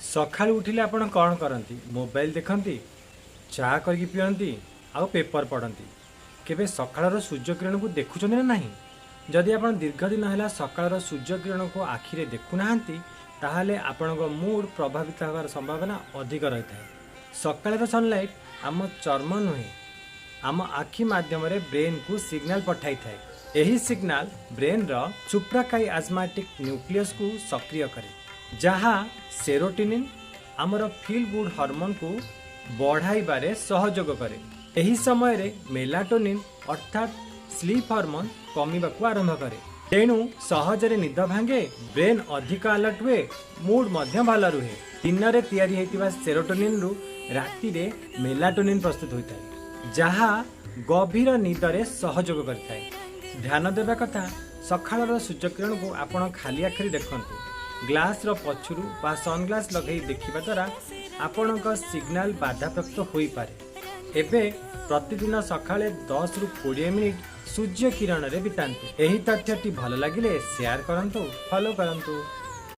सकाळु उठिले आपण कौन करती? मोबाइल देखती, चा करके पियंती, आउ पेपर पढ़ती। केबे सकाळर सूर्य किरण को देखुछन ना नहीं? जदि आपण दीर्घ दिन है सकाळर सूर्य किरण को आखिरे देखुना ताहले आपणक मूड प्रभावित होवार संभावना अधिक रही है। सकाळर सनलाइट आम चर्म नुहे आम आखि माध्यम ब्रेन को सिग्नाल पठाई थाए। यही सिग्नाल ब्रेन रो सुप्राकाइआज्माटिक न्यूक्लियस को सक्रिय करे, जहाँ सेरोटोनिन आमर फील गुड हार्मोन को बढ़ाइबारे सहयोग करे। यही समय रे मेलाटोनिन अर्थात स्लीप हार्मोन कमिबाकू आरंभ करे, तेणु सहजरे निद भांगे, ब्रेन अधिक अलर्ट हुए, मूड मध्य भल रुहे। दिन रे तैयारी हेतिबा सेरोटोनिन रु राति रे मेलाटोनिन प्रस्तुत होता है, जहाँ गभीर निदरे सहयोग करता है। ध्यान देवा कथा, सकाळर सूर्यकिरण को आपण खाली आखिरी देखंतु। ग्लास रो पछुरु बा सनग्लास लगे देखिबा द्वारा आपणक सिग्नाल बाधाप्राप्त होई पारे। एबे प्रतिदिन सकाळे 10 रु 20 मिनिट सूर्य किरण रे बितांतु। एही तथ्यटी भल लागिले शेयर करंतु, फॉलो करंतु।